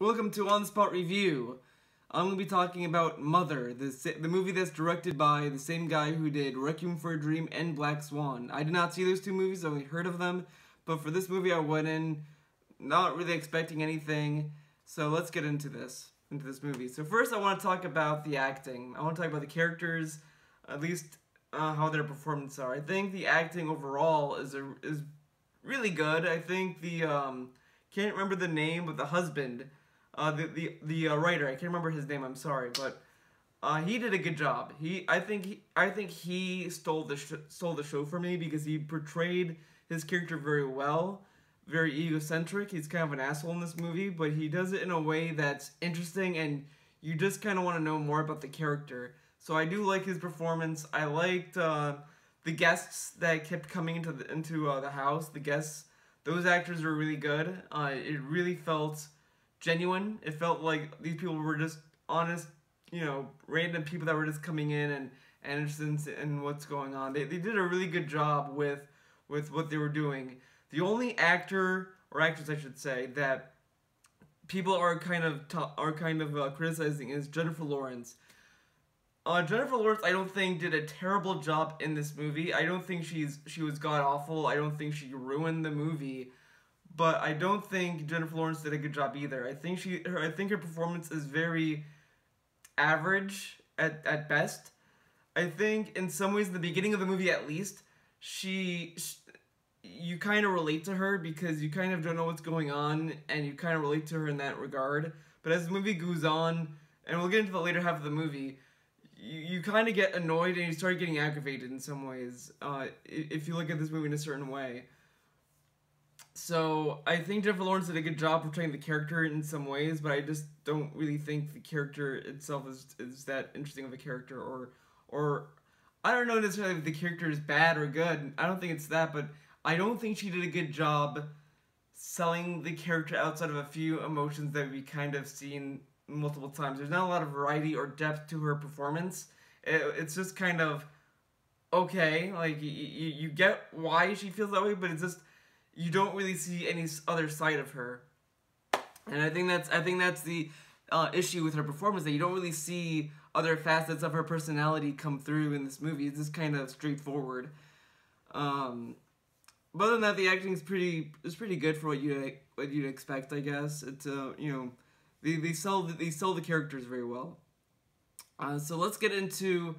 Welcome to On the Spot Review. I'm going to be talking about Mother, the movie that's directed by the same guy who did Requiem for a Dream and Black Swan. I did not see those two movies, I only heard of them, but for this movie I went in not really expecting anything, so let's get into this movie. So first I want to talk about the acting. I want to talk about the characters, at least how their performances are. I think the acting overall is really good. I think the can't remember the name, but the husband, the writer, I can't remember his name. I'm sorry, but he did a good job. I think he stole the show for me because he portrayed his character very well, very egocentric. He's kind of an asshole in this movie, but he does it in a way that's interesting, and you just kind of want to know more about the character. So I do like his performance. I liked the guests that kept coming into the house. The guests, those actors were really good. It really felt genuine. It felt like these people were just honest, random people that were just coming in and interested in what's going on. They did a really good job with what they were doing. The only actor, or actress I should say, that people are kind of criticizing is Jennifer Lawrence. Jennifer Lawrence, I don't think, did a terrible job in this movie. I don't think she was god-awful. I don't think she ruined the movie. But I don't think Jennifer Lawrence did a good job either. I think her performance is very average at best. I think in some ways, in the beginning of the movie at least, you kind of relate to her because you kind of don't know what's going on, and you kind of relate to her in that regard. But as the movie goes on, and we'll get into the later half of the movie, you kind of get annoyed and you start getting aggravated in some ways, if you look at this movie in a certain way. So I think Jennifer Lawrence did a good job portraying the character in some ways, but I just don't really think the character itself is that interesting of a character, or I don't know necessarily if the character is bad or good. I don't think it's that, but I don't think she did a good job selling the character outside of a few emotions that we kind of seen multiple times. There's not a lot of variety or depth to her performance. It's just kind of okay, like you get why she feels that way, but it's just you don't really see any other side of her. And I think that's the issue with her performance, that you don't really see other facets of her personality come through in this movie. It's just kind of straightforward. But other than that, the acting is pretty good for what you'd expect, I guess. It's They sell the characters very well. So let's get into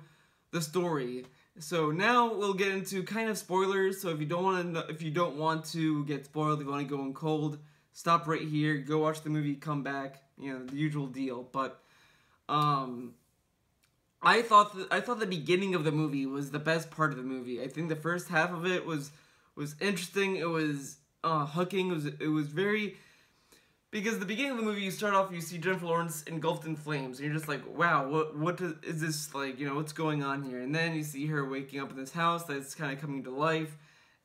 the story. So now we'll get into kind of spoilers. So if you don't want to get spoiled, if you want to go in cold, stop right here. Go watch the movie, come back. The usual deal. But I thought the beginning of the movie was the best part of the movie. I think the first half of it was interesting. It was hooking. It was very. Because the beginning of the movie, you start off, you see Jennifer Lawrence engulfed in flames, and you're just like, wow, what is this, like, what's going on here? And then you see her waking up in this house that's kind of coming to life,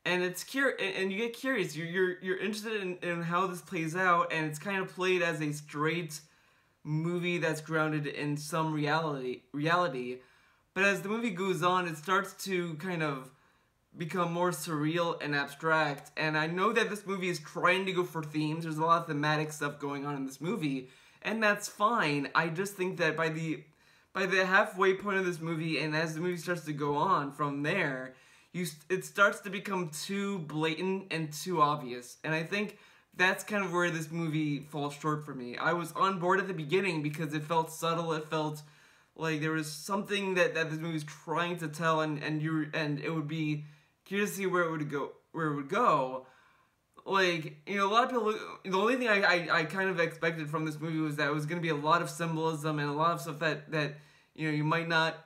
and and you get curious. You're interested in how this plays out, and it's kind of played as a straight movie that's grounded in some reality. But as the movie goes on, it starts to kind of become more surreal and abstract, and I know that this movie is trying to go for themes. There's a lot of thematic stuff going on in this movie, and that's fine. I just think that by the halfway point of this movie, and as the movie starts to go on from there, it starts to become too blatant and too obvious, and I think that's kind of where this movie falls short for me. I was on board at the beginning because it felt subtle, it felt like there was something that this movie was trying to tell, and it would be curious to see where it would go. Like, a lot of people the only thing I kind of expected from this movie was that it was going to be a lot of symbolism and a lot of stuff that you might not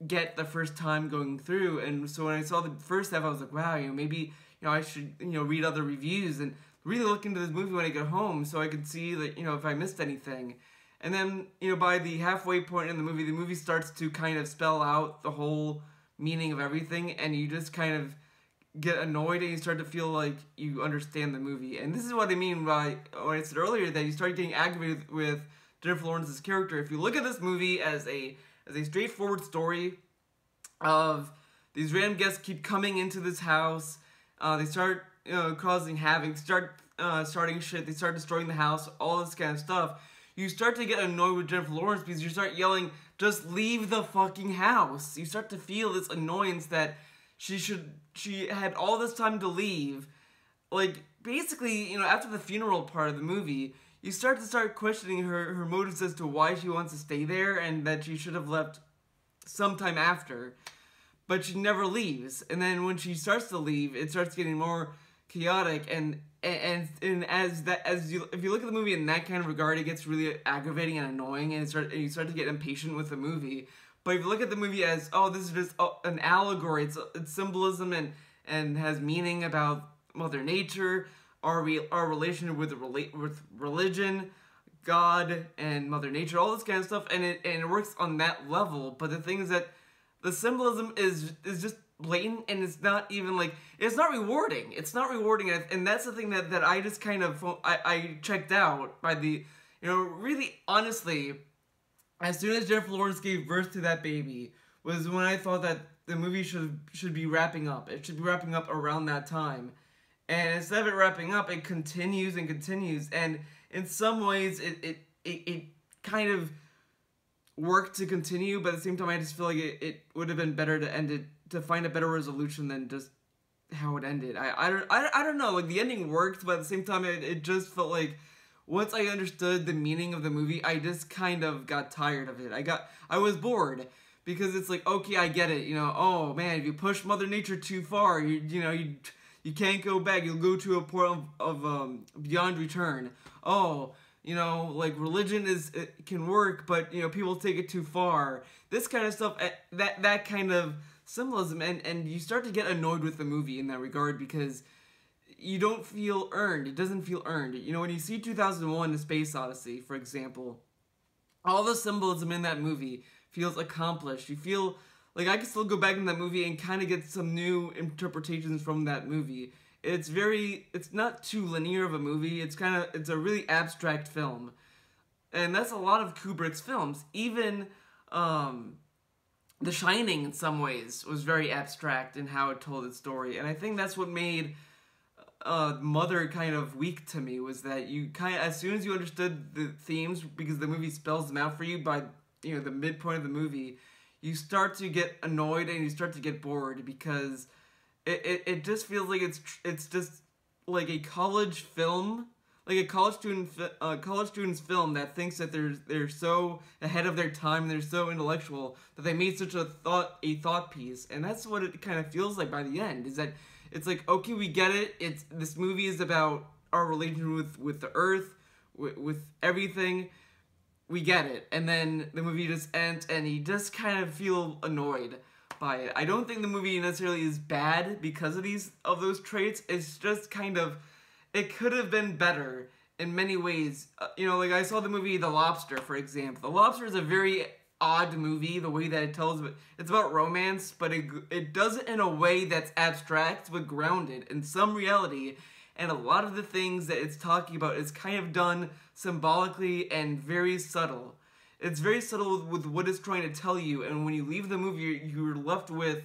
get the first time going through. And so when I saw the first half, I was like, wow, maybe I should read other reviews and really look into this movie when I get home so I could see that if I missed anything. And then by the halfway point in the movie starts to kind of spell out the whole meaning of everything, and you just kind of get annoyed and you start to feel like you understand the movie. And this is what I mean by when I said earlier that you start getting aggravated with Jennifer Lawrence's character. If you look at this movie as a straightforward story of these random guests keep coming into this house, they start causing havoc, starting shit, they start destroying the house, all this kind of stuff, you start to get annoyed with Jennifer Lawrence because you start yelling, just leave the fucking house. You start to feel this annoyance that she had all this time to leave. Like, basically, you know, after the funeral part of the movie, you start questioning her motives as to why she wants to stay there and that she should have left sometime after. But she never leaves. And then when she starts to leave, it starts getting more chaotic, and if you look at the movie in that kind of regard, it gets really aggravating and annoying, and you start to get impatient with the movie. But if you look at the movie as, oh, this is just an allegory, it's symbolism and has meaning about Mother Nature, our relation with religion, God, and Mother Nature, all this kind of stuff, and it works on that level. But the thing is that the symbolism is just blatant, and it's not even like, it's not rewarding. It's not rewarding, and that's the thing that I just kind of, I checked out by the, you know, really honestly, as soon as Jennifer Lawrence gave birth to that baby was when I thought that the movie should be wrapping up. It should be wrapping up around that time. And instead of it wrapping up, it continues and continues, and in some ways it kind of worked to continue, but at the same time I just feel like it would have been better to end it, to find a better resolution than just how it ended. I don't know, like the ending worked, but at the same time it just felt like once I understood the meaning of the movie, I just kind of got tired of it. I was bored, because it's like, okay, I get it, you know, oh man, if you push Mother Nature too far, you can't go back, you'll go to a point of beyond return. Oh, you know, like religion it can work, but you know, people take it too far. This kind of stuff, that kind of symbolism, and you start to get annoyed with the movie in that regard, because you don't feel earned. It doesn't feel earned. You know, when you see 2001: A Space Odyssey, for example, all the symbolism in that movie feels accomplished. You feel like I can still go back in that movie and kind of get some new interpretations from that movie. It's not too linear of a movie. It's a really abstract film. And that's a lot of Kubrick's films. Even The Shining, in some ways, was very abstract in how it told its story. And I think that's what made Mother kind of weak to me, was that you as soon as you understood the themes, because the movie spells them out for you by, you know, the midpoint of the movie, you start to get annoyed and you start to get bored, because it just feels like it's just like a college film, like a college student's film that thinks that they're so ahead of their time and they're so intellectual that they made such a thought piece. And that's what it kind of feels like by the end, is that it's like, okay, we get it. This movie is about our relation with the earth, with everything. We get it. And then the movie just ends and you just kind of feel annoyed by it. I don't think the movie necessarily is bad because of those traits. It's just kind of, it could have been better in many ways. You know, like I saw the movie The Lobster, for example. The Lobster is a very odd movie, the way that it tells, but it's about romance, but it does it in a way that's abstract but grounded in some reality, and a lot of the things that it's talking about is kind of done symbolically and very subtle. It's very subtle with what it's trying to tell you, and when you leave the movie, you're left with,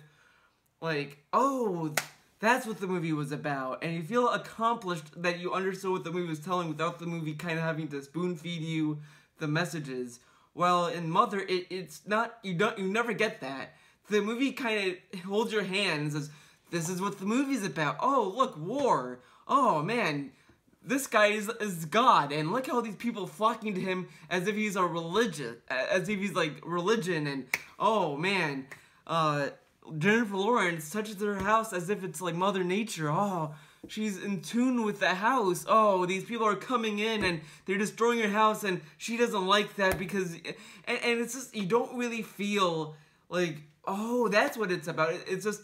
like, oh, that's what the movie was about, and you feel accomplished that you understood what the movie was telling without the movie kind of having to spoon feed you the messages. Well, in Mother, it's not, you never get that. The movie kind of holds your hand and says, this is what the movie's about. Oh, look, war. Oh, man, this guy is God, and look how these people flocking to him as if he's a religion, as if he's like religion, and oh, man, Jennifer Lawrence touches her house as if it's like Mother Nature. Oh, she's in tune with the house. Oh, these people are coming in and they're destroying her house, and she doesn't like that because... And it's just, you don't really feel like, oh, that's what it's about. It's just,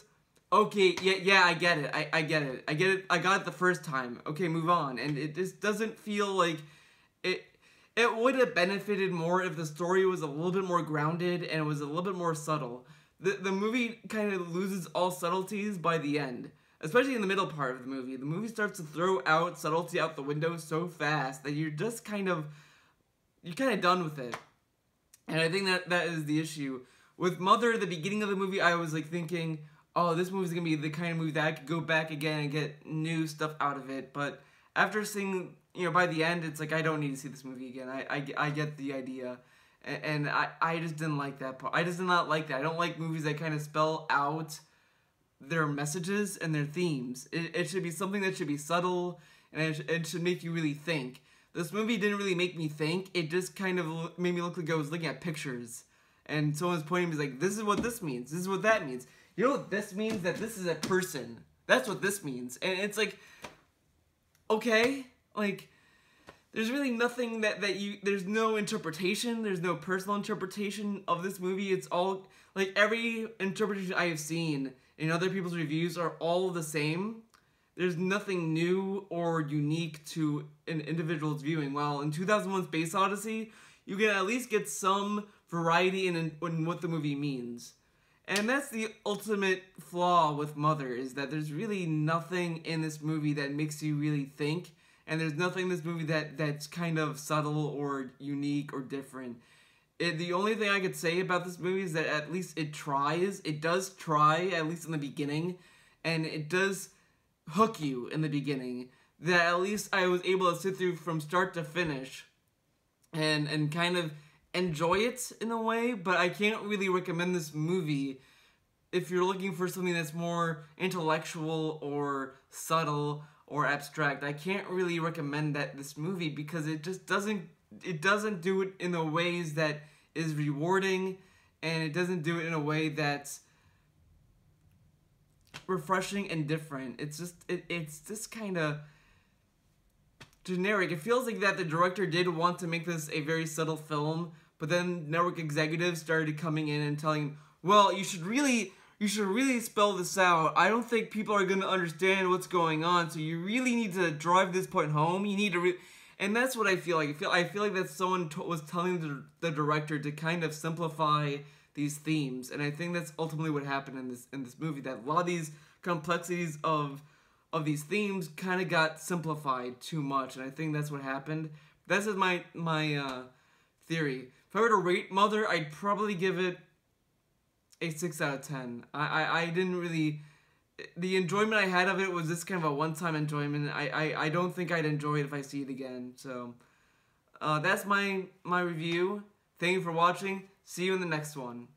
okay, yeah, I get it. I get it. I got it the first time. Okay, move on. And it just doesn't feel like... It would have benefited more if the story was a little bit more grounded and it was a little bit more subtle. The movie kind of loses all subtleties by the end. Especially in the middle part of the movie. The movie starts to throw out subtlety out the window so fast that you're just kind of done with it. And I think that is the issue. With Mother, the beginning of the movie, I was like thinking, oh, this movie's gonna be the kind of movie that I could go back again and get new stuff out of it. But after seeing you know, by the end, it's like, I don't need to see this movie again. I get the idea. And I just didn't like that part. I just did not like that. I don't like movies that kind of spell out their messages and their themes. It should be something that should be subtle, and it should make you really think. This movie didn't really make me think. It just kind of made me look like I was looking at pictures. And someone's pointing me like, this is what this means. This is what that means. You know what this means? That this is a person. That's what this means. And it's like, okay, like, there's really nothing there's no interpretation, there's no personal interpretation of this movie. It's all, like, every interpretation I have seen in other people's reviews are all the same. There's nothing new or unique to an individual's viewing. While in 2001 Space Odyssey, you can at least get some variety in what the movie means. And that's the ultimate flaw with Mother, is that there's really nothing in this movie that makes you really think. And there's nothing in this movie that's kind of subtle or unique or different. The only thing I could say about this movie is that at least it tries. It does try, at least in the beginning. And it does hook you in the beginning. That at least I was able to sit through from start to finish. And kind of enjoy it in a way. But I can't really recommend this movie if you're looking for something that's more intellectual or subtle or abstract. I can't really recommend this movie because it just doesn't do it in the ways that is rewarding, and it doesn't do it in a way that's refreshing and different. It's just kind of generic. It feels like that the director did want to make this a very subtle film, but then network executives started coming in and telling him, well, you should really spell this out. I don't think people are going to understand what's going on, so you really need to drive this point home. You need to and that's what I feel like. I feel like that someone was telling the director to kind of simplify these themes, and I think that's ultimately what happened in this movie, that a lot of these complexities of these themes kind of got simplified too much, and I think that's what happened. That's just my theory. If I were to rate Mother, I'd probably give it a 6 out of 10. I didn't really... The enjoyment I had of it was just kind of a one-time enjoyment. I don't think I'd enjoy it if I see it again. So, that's my review. Thank you for watching. See you in the next one.